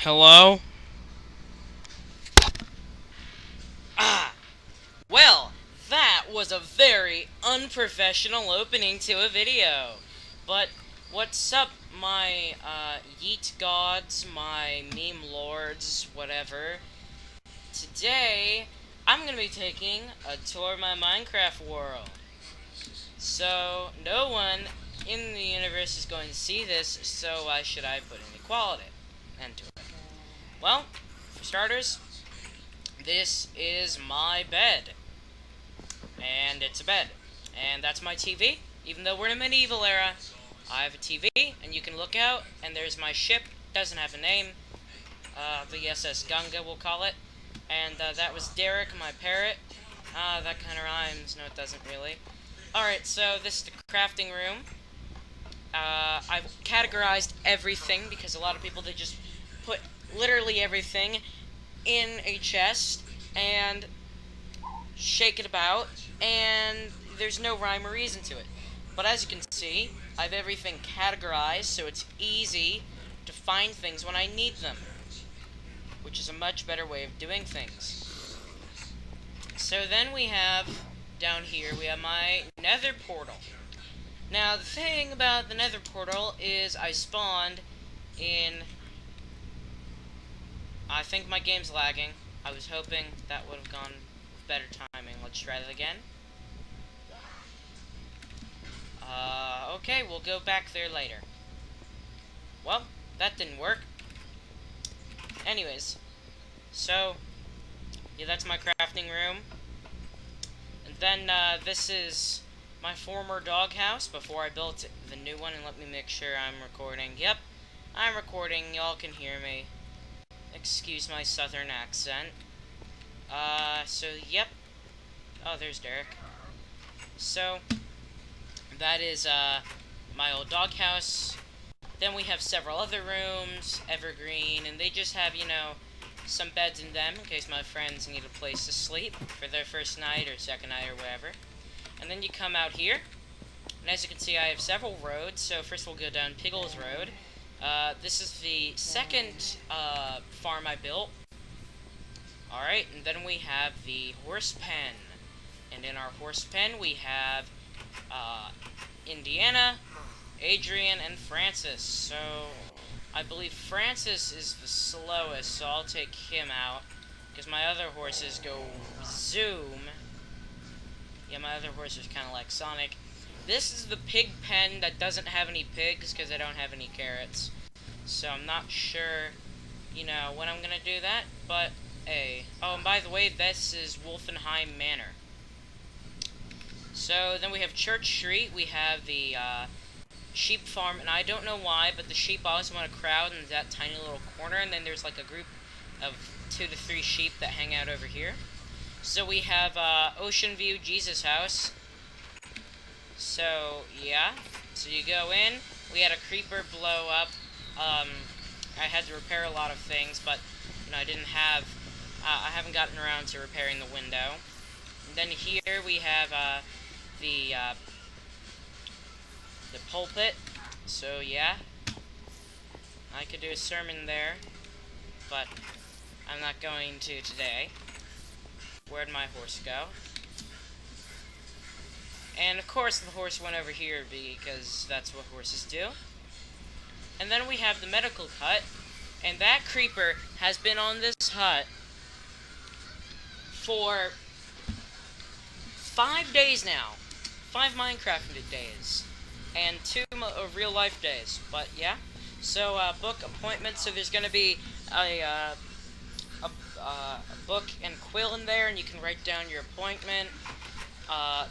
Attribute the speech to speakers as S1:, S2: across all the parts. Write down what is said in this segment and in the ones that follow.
S1: Hello? Ah! Well, that was a very unprofessional opening to a video. But what's up, my yeet gods, my meme lords, whatever. Today, I'm gonna be taking a tour of my Minecraft world. So, no one in the universe is going to see this, so why should I put any quality into it? Well, for starters, this is my bed. And it's a bed. And that's my TV. Even though we're in a medieval era, I have a TV, and you can look out, and there's my ship. Doesn't have a name. The SS Gunga, we'll call it. And that was Derek, my parrot. That kind of rhymes. No, it doesn't really. Alright, so this is the crafting room. I've categorized everything, because a lot of people, they just put literally everything in a chest, and shake it about, and there's no rhyme or reason to it. But as you can see, I have everything categorized, so it's easy to find things when I need them, which is a much better way of doing things. So then we have, down here, we have my nether portal. Now, the thing about the nether portal is I spawned in... I think my game's lagging. I was hoping that would have gone with better timing. Let's try that again. Okay, we'll go back there later. Well, that didn't work. Anyways, so, yeah, that's my crafting room. And then, this is my former doghouse before I built the new one, and let me make sure I'm recording. Yep, I'm recording, y'all can hear me. Excuse my southern accent. So, yep. Oh, there's Derek. So, that is, my old doghouse. Then we have several other rooms, evergreen, and they just have, you know, some beds in them in case my friends need a place to sleep for their first night or second night or whatever. And then you come out here, and as you can see, I have several roads. So first we'll go down Piggles Road. This is the second farm I built. Alright, and then we have the horse pen. And in our horse pen we have Indiana, Adrian, and Francis. So I believe Francis is the slowest, so I'll take him out, because my other horses go zoom. Yeah, my other horse is kind of like Sonic. This is the pig pen that doesn't have any pigs, because I don't have any carrots. So I'm not sure, you know, when I'm going to do that, but hey. Oh, and by the way, this is Wolfenheim Manor. So then we have Church Street. We have the sheep farm, and I don't know why, but the sheep always want to crowd in that tiny little corner, and then there's like a group of 2 to 3 sheep that hang out over here. So we have Ocean View Jesus House. So yeah, so you go in. We had a creeper blow up. I had to repair a lot of things, but you know, I haven't gotten around to repairing the window. And then here we have the pulpit. So yeah, I could do a sermon there, but I'm not going to today. Where'd my horse go? And of course the horse went over here because that's what horses do. And then we have the medical hut, and that creeper has been on this hut for 5 days now. 5 Minecraft days. And 2 real life days. But yeah. So book appointments. So there's going to be a book and quill in there, and you can write down your appointment.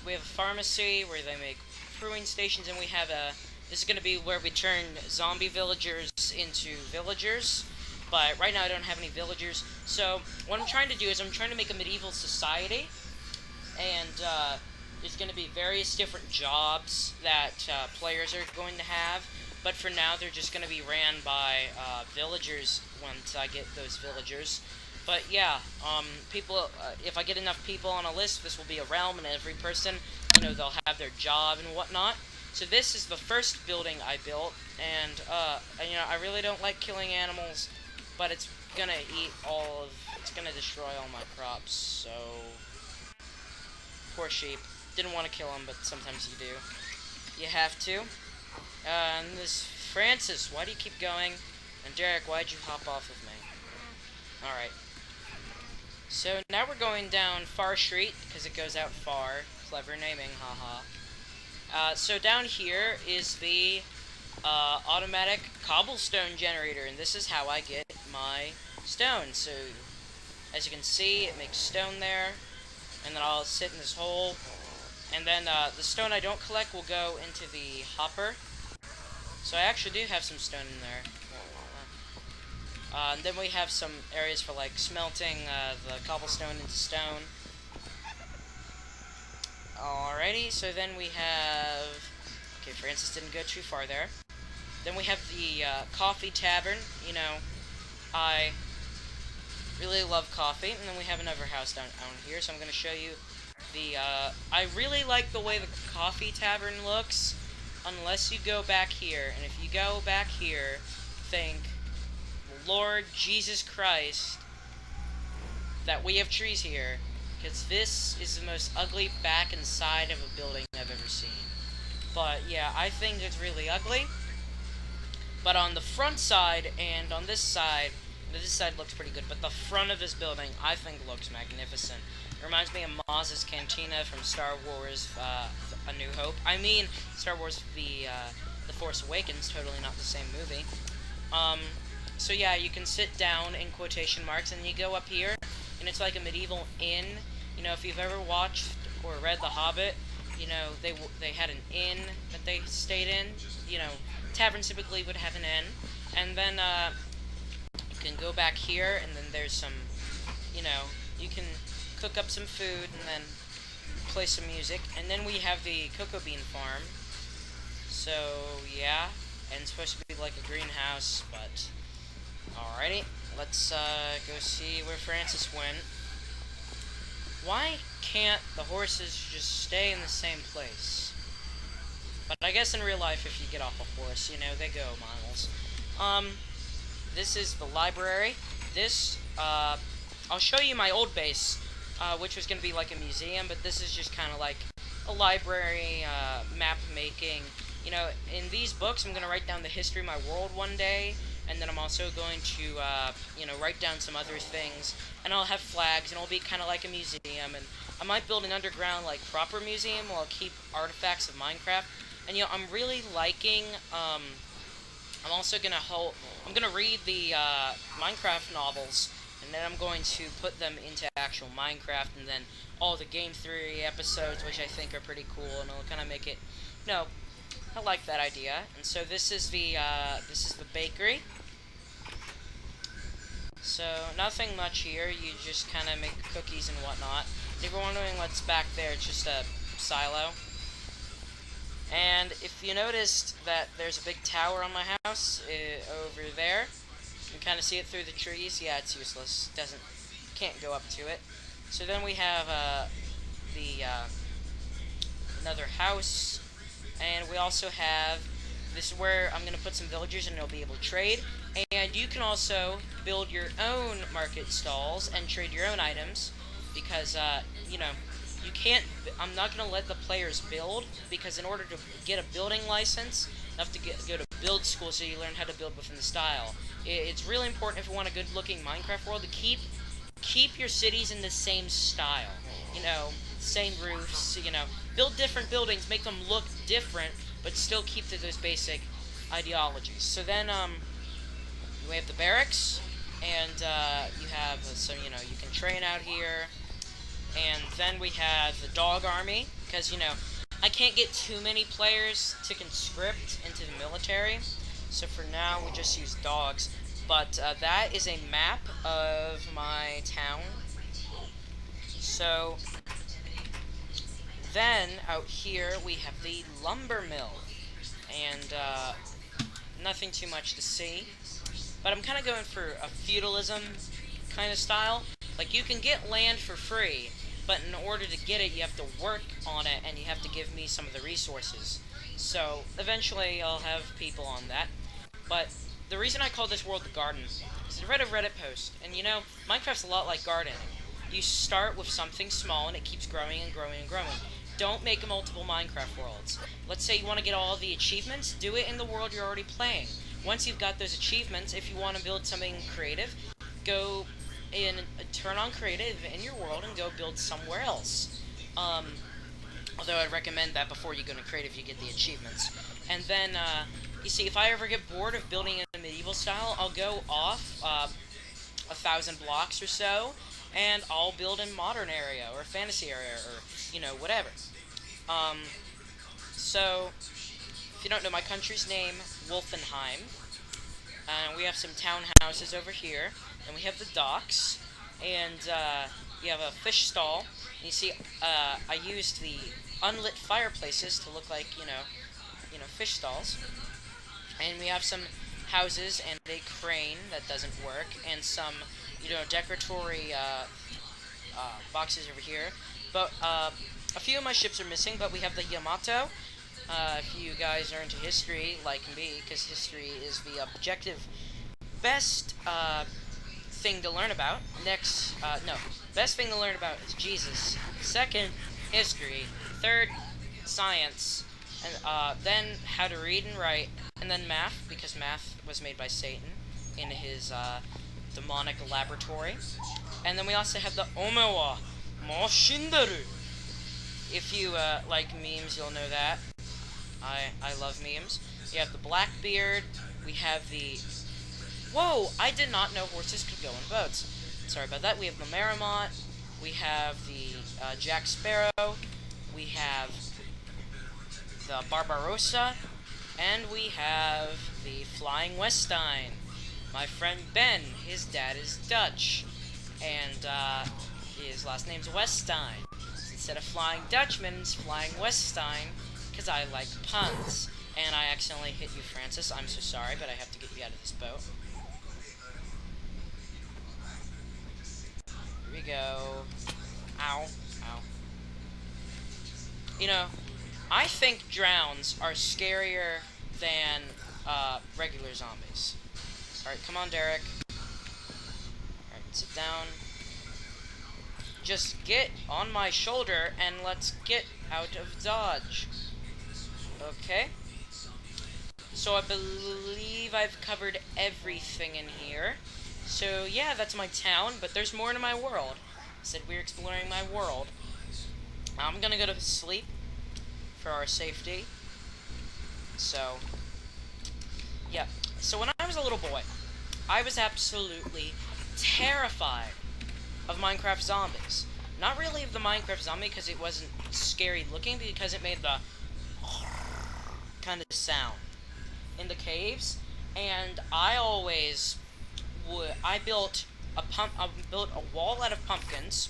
S1: We have a pharmacy where they make brewing stations, and we have this is going to be where we turn zombie villagers into villagers. But right now I don't have any villagers. So what I'm trying to do is I'm trying to make a medieval society, and there's going to be various different jobs that players are going to have. But for now, they're just going to be ran by villagers once I get those villagers. But yeah, people. If I get enough people on a list, this will be a realm, and every person, you know, they'll have their job and whatnot. So this is the first building I built, and you know, I really don't like killing animals. but it's gonna it's gonna destroy all my crops, so... Poor sheep. Didn't want to kill him, but sometimes you do. You have to. And this Francis, why do you keep going? And Derek, why'd you hop off of me? Alright. So now we're going down Far Street, because it goes out far. Clever naming, haha. So down here is the automatic cobblestone generator, and this is how I get my stone. So, as you can see, it makes stone there, and then I'll sit in this hole, and then the stone I don't collect will go into the hopper. So I actually do have some stone in there. And then we have some areas for like smelting the cobblestone into stone. Alrighty, so then we have... Okay, Francis didn't go too far there. Then we have the coffee tavern. You know, I really love coffee. And then we have another house down here, so I'm going to show you the... I really like the way the coffee tavern looks, unless you go back here. And if you go back here, think, Lord Jesus Christ, that we have trees here. Because this is the most ugly back and side of a building I've ever seen. But yeah, I think it's really ugly. But on the front side and on this side looks pretty good. But the front of this building, I think, looks magnificent. It reminds me of Maz's Cantina from Star Wars A New Hope. I mean, Star Wars The Force Awakens, totally not the same movie. So yeah, you can sit down in quotation marks, and you go up here, and it's like a medieval inn. You know, if you've ever watched or read The Hobbit, you know, they had an inn that they stayed in. You know, taverns typically would have an inn. And then, you can go back here, and then there's some, you know, you can cook up some food, and then play some music. And then we have the cocoa bean farm. So, yeah, and it's supposed to be like a greenhouse, but... Alrighty, let's go see where Francis went. Why can't the horses just stay in the same place? But I guess in real life, if you get off a horse, you know, they go miles. This is the library. This, I'll show you my old base, which was going to be like a museum, but this is just kind of like a library, map making. You know, in these books, I'm going to write down the history of my world one day, and then I'm also going to, you know, write down some other things, and I'll have flags, and it'll be kind of like a museum, and I might build an underground, like, proper museum where I'll keep artifacts of Minecraft, and, you know, I'm really liking, I'm also going to I'm going to read the, Minecraft novels, and then I'm going to put them into actual Minecraft, and then all the game theory episodes, which I think are pretty cool, and it'll kind of make it, you know, I like that idea. And so this is the bakery. So nothing much here. You just kind of make cookies and whatnot. If you're wondering what's back there, it's just a silo. And if you noticed that there's a big tower on my house over there, you can kind of see it through the trees. Yeah, it's useless. Can't go up to it. So then we have another house. And we also have, this is where I'm going to put some villagers and they'll be able to trade. And you can also build your own market stalls and trade your own items. Because, you know, you can't, I'm not going to let the players build. Because in order to get a building license, you have to go to build school so you learn how to build within the style. It's really important if you want a good looking Minecraft world to keep your cities in the same style. You know, same roofs, you know, build different buildings, make them look different, but still keep to those basic ideologies. So then, we have the barracks, and, you have some, you know, you can train out here, and then we have the dog army, because, you know, I can't get too many players to conscript into the military, so for now, we just use dogs. But, that is a map of my town. So, then, out here, we have the lumber mill, and, nothing too much to see, but I'm kind of going for a feudalism kind of style. Like, you can get land for free, but in order to get it, you have to work on it, and you have to give me some of the resources. So, eventually, I'll have people on that, but the reason I call this world the garden is I read a Reddit post, and you know, Minecraft's a lot like gardening. You start with something small, and it keeps growing and growing and growing. Don't make multiple Minecraft worlds. Let's say you want to get all the achievements, do it in the world you're already playing. Once you've got those achievements, if you want to build something creative, go in, turn on creative in your world and go build somewhere else. Although I'd recommend that before you go to creative, you get the achievements. And then, you see, if I ever get bored of building in a medieval style, I'll go off 1,000 blocks or so, and I'll build in modern area, or fantasy area, or, you know, whatever. So, if you don't know my country's name, Wolfenheim. We have some townhouses over here, and we have the docks, and you have a fish stall. And you see, I used the unlit fireplaces to look like, you know, fish stalls. And we have some houses and a crane that doesn't work, and some, you know, decoratory boxes over here. But a few of my ships are missing, but we have the Yamato. If you guys are into history, like me, because history is the objective best thing to learn about. Next, no, best thing to learn about is Jesus. Second, history. Third, science. And then how to read and write. And then math, because math was made by Satan in his demonic laboratory. And then we also have the Omewa Moshindaru. If you like memes, you'll know that. I love memes. We have the Blackbeard. We have the... Whoa! I did not know horses could go in boats. Sorry about that. We have the Marmot. We have the Jack Sparrow. We have the Barbarossa. And we have the Flying Weststein. My friend Ben, his dad is Dutch. And his last name's Weststein. Instead of Flying Dutchman, it's Flying Weststein. Because I like puns. And I accidentally hit you, Francis. I'm so sorry, but I have to get you out of this boat. Here we go. Ow. Ow. You know, I think drowns are scarier than regular zombies. Alright, come on, Derek. Alright, sit down. Just get on my shoulder and let's get out of dodge. Okay. So I believe I've covered everything in here. So yeah, that's my town, but there's more to my world. I said we're exploring my world. I'm gonna go to sleep for our safety. So, yeah. So when I was a little boy, I was absolutely terrified of Minecraft zombies. Not really of the Minecraft zombie because it wasn't scary looking, because it made the kind of sound in the caves, and I always would. I built a wall out of pumpkins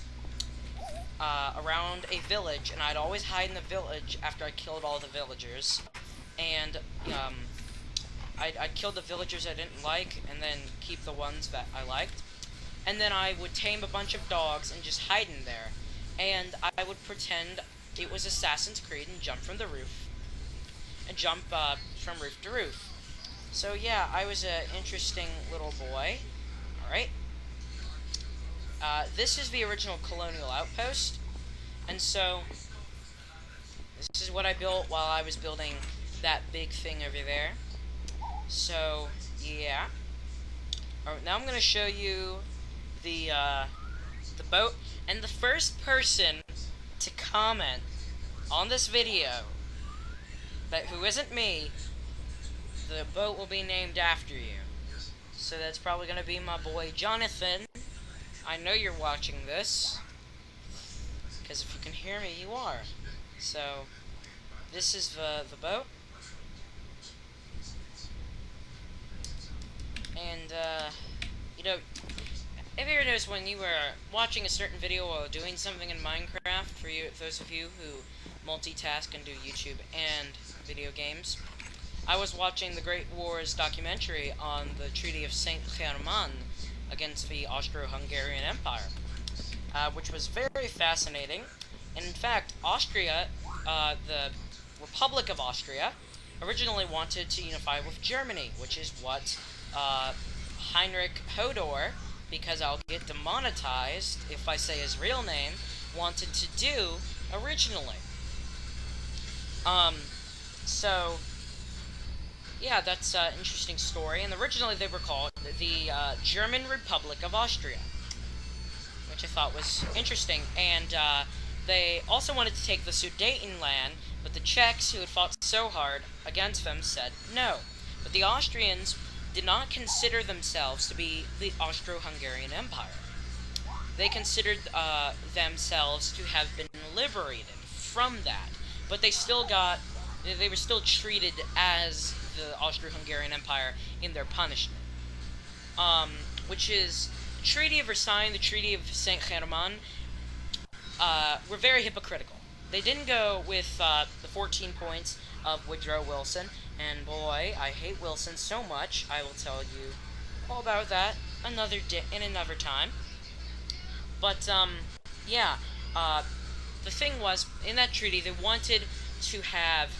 S1: around a village, and I'd always hide in the village after I killed all the villagers, and I'd kill the villagers I didn't like, and then keep the ones that I liked, and then I would tame a bunch of dogs and just hide in there, and I would pretend it was Assassin's Creed and jump from the roof. And jump from roof to roof. So yeah, I was an interesting little boy. Alright. This is the original colonial outpost. And so, this is what I built while I was building that big thing over there. So, yeah. Alright, now I'm going to show you the boat. And the first person to comment on this video who isn't me, the boat will be named after you. So that's probably going to be my boy Jonathan. I know you're watching this, because if you can hear me, you are. So, this is the boat. And, you know, have you ever noticed when you were watching a certain video while doing something in Minecraft, for you, those of you who multitask and do YouTube and video games, I was watching the Great Wars documentary on the Treaty of Saint-Germain against the Austro-Hungarian Empire, which was very fascinating. And in fact, Austria, the Republic of Austria, originally wanted to unify with Germany, which is what Heinrich Hodor, because I'll get demonetized if I say his real name, wanted to do originally. So, yeah, that's an interesting story. And originally they were called the German Republic of Austria, which I thought was interesting. And they also wanted to take the Sudetenland, but the Czechs, who had fought so hard against them, said no. But the Austrians did not consider themselves to be the Austro-Hungarian Empire. They considered themselves to have been liberated from that, but they were still treated as the Austro-Hungarian Empire in their punishment, which is the Treaty of Versailles and the Treaty of Saint-Germain were very hypocritical. They didn't go with the 14 points of Woodrow Wilson, and boy, I hate Wilson so much. I will tell you all about that in another time. But yeah, the thing was, in that treaty, they wanted to have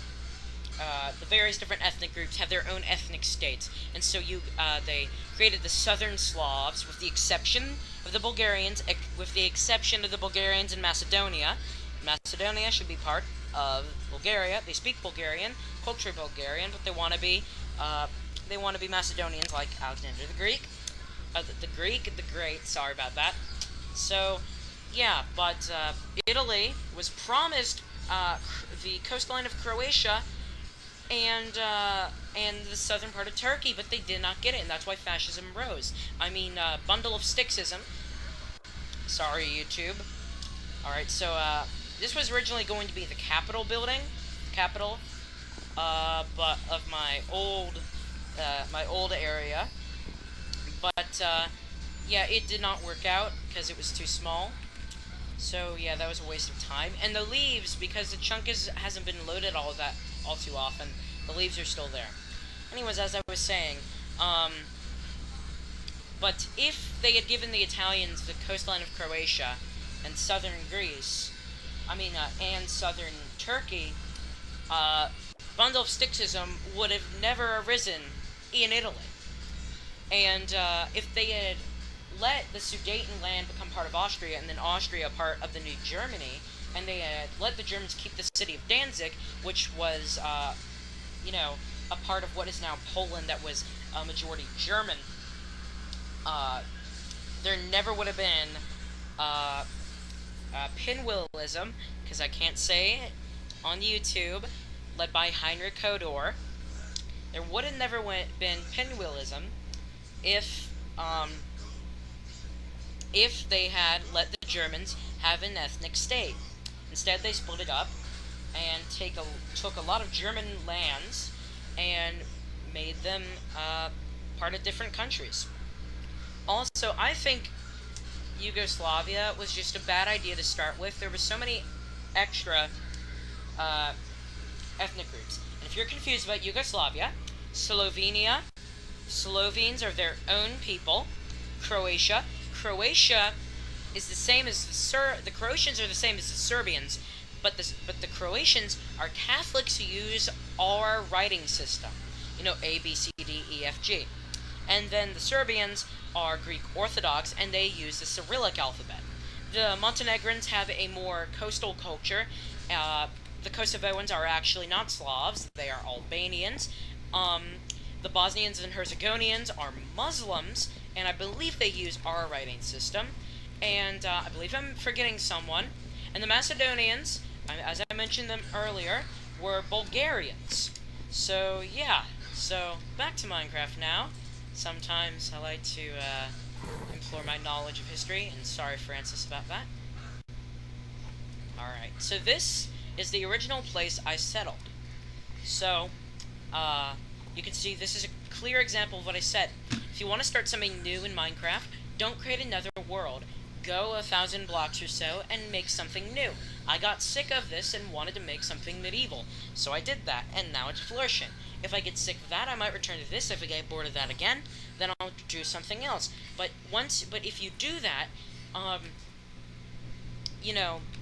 S1: the various different ethnic groups have their own ethnic states, and so they created the Southern Slavs, with the exception of the Bulgarians, in Macedonia. Macedonia should be part of Bulgaria. They speak Bulgarian, culture Bulgarian, but they want to be Macedonians like Alexander the Greek, the Great. Sorry about that. So, yeah, but Italy was promised the coastline of Croatia and the southern part of Turkey, but they did not get it, and that's why fascism rose. I mean, bundle of sticksism. Sorry, YouTube. Alright, so this was originally going to be the Capitol building, but of my old area. But yeah, it did not work out because it was too small. So yeah, that was a waste of time. And the leaves, because the chunk hasn't been loaded all too often, the leaves are still there. Anyways, as I was saying, but if they had given the Italians the coastline of Croatia and southern Greece, and southern Turkey, bundle of sticksism would have never arisen in Italy. And if they had let the Sudetenland become part of Austria, and then Austria part of the new Germany, and they had let the Germans keep the city of Danzig, which was, a part of what is now Poland that was a majority German, there never would have been pinwheelism, because I can't say it on YouTube, led by Heinrich Hodor. There would have never been pinwheelism if they had let the Germans have an ethnic state. Instead, they split it up and took a lot of German lands and made them part of different countries. Also, I think Yugoslavia was just a bad idea to start with. There were so many extra ethnic groups. And if you're confused about Yugoslavia, Slovenia, Slovenes are their own people. Croatia is the same as the Croatians are the same as the Serbians, but the Croatians are Catholics who use our writing system. A, B, C, D, E, F, G. And then the Serbians are Greek Orthodox, and they use the Cyrillic alphabet. The Montenegrins have a more coastal culture. The Kosovoans are actually not Slavs, they are Albanians. The Bosnians and Herzegovinians are Muslims, and I believe they use our writing system. And I believe I'm forgetting someone. And the Macedonians, as I mentioned them earlier, were Bulgarians. So, yeah. So, back to Minecraft now. Sometimes I like to implore my knowledge of history, and sorry, Francis, about that. Alright, so this is the original place I settled. So, you can see this is a clear example of what I said. If you want to start something new in Minecraft, don't create another world. Go 1,000 blocks or so and make something new. I got sick of this and wanted to make something medieval, so I did that, and now it's flourishing. If I get sick of that, I might return to this. If I get bored of that again, then I'll do something else. But if you do that,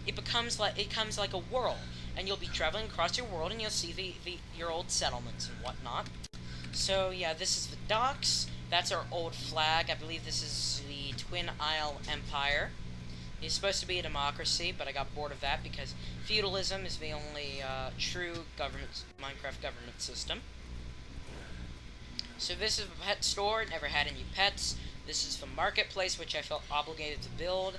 S1: it becomes like a world, and you'll be traveling across your world, and you'll see your old settlements and whatnot. So yeah, this is the docks That's our old flag. I believe this is the Twin Isle Empire. It's supposed to be a democracy, but I got bored of that because feudalism is the only true Minecraft government system. So this is a pet store. Never had any pets. This is the marketplace, which I felt obligated to build.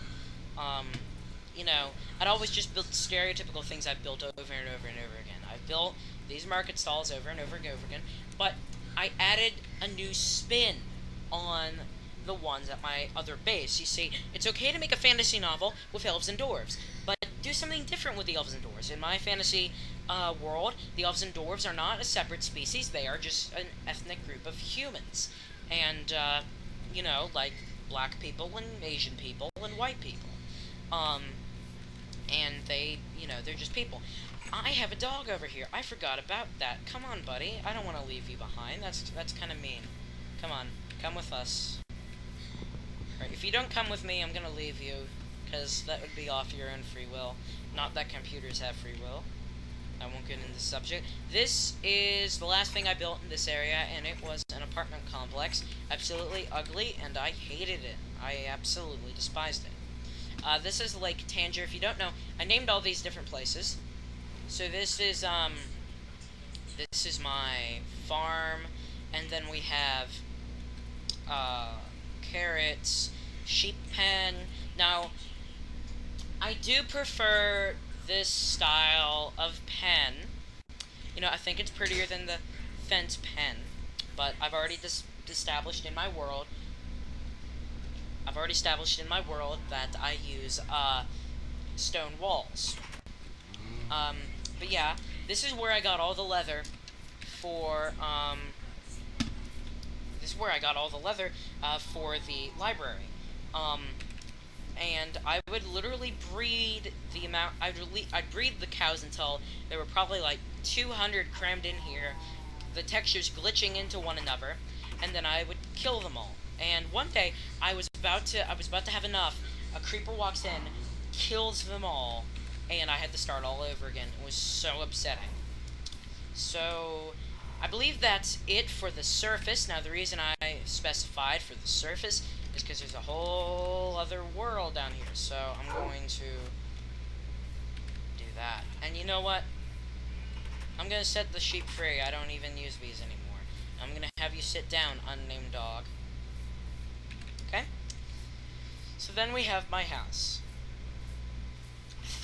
S1: You know, I'd always just built stereotypical things I've built over and over and over again. I've built these market stalls over and over and over again, but I added a new spin on the ones at my other base. You see, it's okay to make a fantasy novel with elves and dwarves, but do something different with the elves and dwarves. In my fantasy world, the elves and dwarves are not a separate species. They are just an ethnic group of humans. And, you know, like black people and Asian people and white people. And they, you know, they're just people. I have a dog over here. I forgot about that. Come on, buddy. I don't want to leave you behind. That's kind of mean. Come on. Come with us. Right, if you don't come with me, I'm going to leave you, because that would be off your own free will. Not that computers have free will. I won't get into the subject. This is the last thing I built in this area, and it was an apartment complex. Absolutely ugly, and I hated it. I absolutely despised it. This is Lake Tanger. If you don't know, I named all these different places. So this is my farm, and then we have carrots, sheep pen. Now, I do prefer this style of pen. You know, I think it's prettier than the fence pen, but I've already established in my world. I've already established in my world that I use stone walls. But yeah, this is where I got all the leather for for the library. And I would literally breed the amount. I'd breed the cows until there were probably like 200 crammed in here, the textures glitching into one another, and then I would kill them all. And one day I was about to have enough. A creeper walks in, kills them all, and I had to start all over again. It was so upsetting. So I believe that's it for the surface. Now, the reason I specified for the surface is because there's a whole other world down here. So I'm going to do that. And you know what? I'm going to set the sheep free. I don't even use these anymore. I'm going to have you sit down, unnamed dog. Okay? So then we have my house.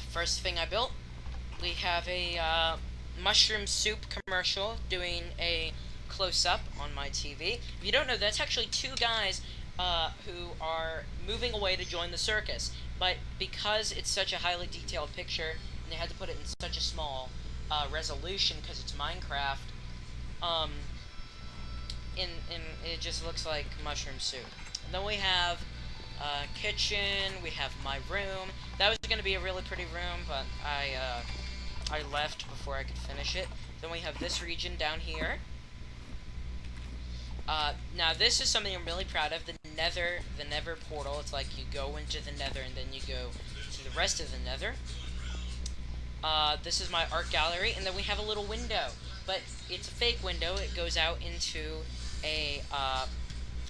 S1: First thing I built, we have a mushroom soup commercial doing a close-up on my TV. If you don't know, that's actually two guys who are moving away to join the circus. But because it's such a highly detailed picture, and they had to put it in such a small resolution because it's Minecraft, it just looks like mushroom soup. And then we have kitchen, we have my room. That was going to be a really pretty room, but I left before I could finish it. Then we have this region down here. Now this is something I'm really proud of, the Nether portal. It's like you go into the Nether and then you go to the rest of the Nether. This is my art gallery, and then we have a little window, but it's a fake window. It goes out into a,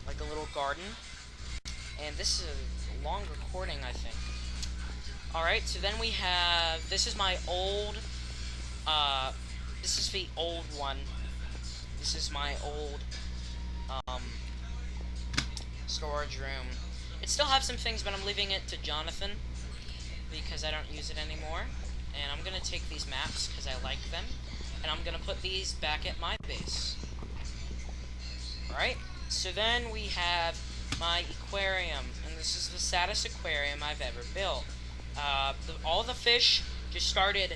S1: like a little garden. And this is a long recording, I think. Alright, so then we have, this is my old, this is the old one. This is my old, storage room. It still has some things, but I'm leaving it to Jonathan, because I don't use it anymore. And I'm gonna take these maps, because I like them, and I'm gonna put these back at my base. Alright, so then we have my aquarium, and this is the saddest aquarium I've ever built. All the fish just started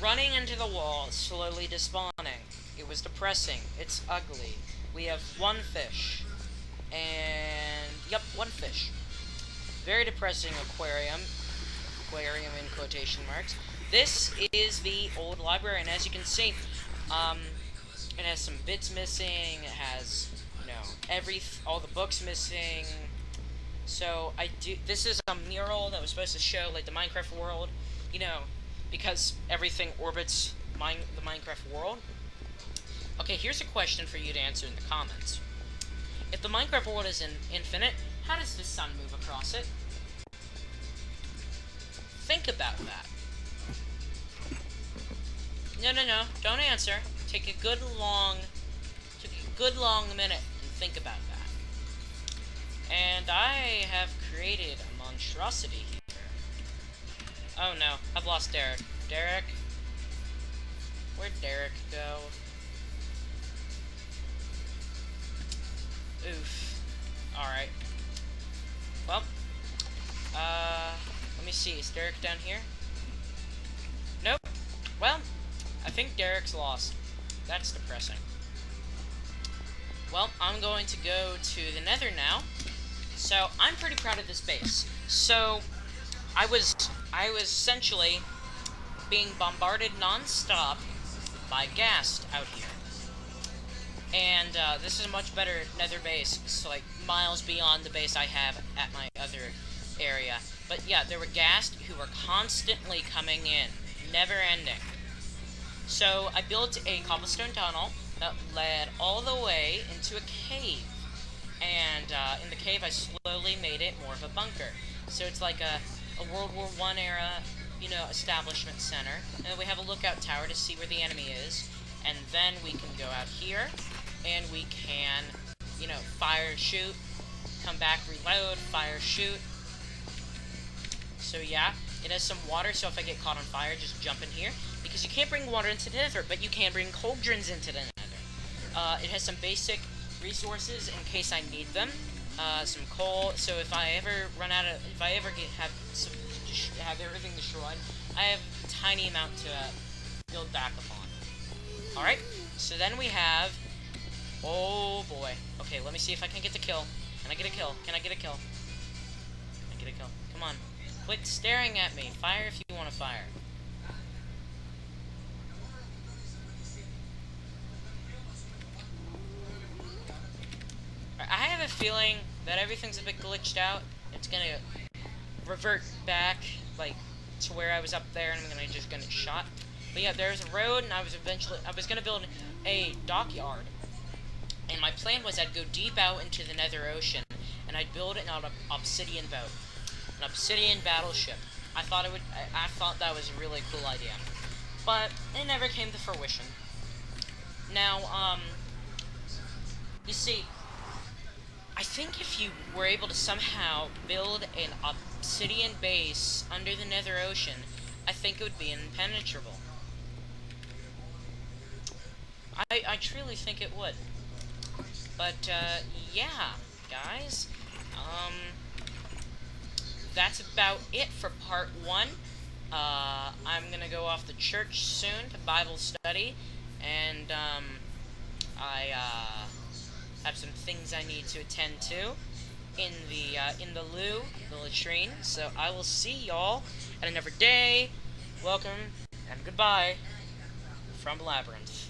S1: running into the wall, slowly despawning. It was depressing. It's ugly. We have one fish. And, yep, one fish. Very depressing aquarium. Aquarium in quotation marks. This is the old library, and as you can see, it has some bits missing. It has, you know, all the books missing. So this is a mural that was supposed to show like the Minecraft world, you know, because everything orbits the Minecraft world. Okay, here's a question for you to answer in the comments. If If the Minecraft world is infinite, how does the sun move across it? Think about that. No, don't answer. Take a good long minute and think about that. And I have created a monstrosity here. Oh no, I've lost Derek. Derek? Where'd Derek go? Oof. Alright. Well, let me see. Is Derek down here? Nope. Well, I think Derek's lost. That's depressing. Well, I'm going to go to the Nether now. So, I'm pretty proud of this base. So, I was essentially being bombarded non-stop by ghast out here. And, this is a much better Nether base. It's like miles beyond the base I have at my other area. But yeah, there were ghast who were constantly coming in. Never ending. So, I built a cobblestone tunnel that led all the way into a cave. And, in the cave I slowly made it more of a bunker. So it's like a World War I era, you know, establishment center. And then we have a lookout tower to see where the enemy is. And then we can go out here, and we can, you know, fire, shoot, come back, reload, fire, shoot. So yeah, it has some water, so if I get caught on fire, just jump in here. Because you can't bring water into the Nether, but you can bring cauldrons into the Nether. It has some basic resources in case I need them. Some coal, so if I ever run out of, if I ever have everything destroyed, I have a tiny amount to build back upon. Alright, so then we have, oh boy, okay, let me see if I can get the kill. Can I get a kill? Can I get a kill? Can I get a kill? Come on, quit staring at me. Fire if you want to fire. I have a feeling that everything's a bit glitched out. It's gonna revert back, like, to where I was up there, and I'm just gonna get shot. But yeah, there's a road, and I was gonna build a dockyard. And my plan was I'd go deep out into the Nether Ocean, and I'd build an obsidian boat. An obsidian battleship. I thought that was a really cool idea. But it never came to fruition. Now, you see, I think if you were able to somehow build an obsidian base under the Nether Ocean, I think it would be impenetrable. I truly think it would. But, yeah, guys, that's about it for part 1. I'm gonna go off to church soon to Bible study, and, I have some things I need to attend to in the loo, the latrine. So I will see y'all at another day. Welcome and goodbye from Labyrinth.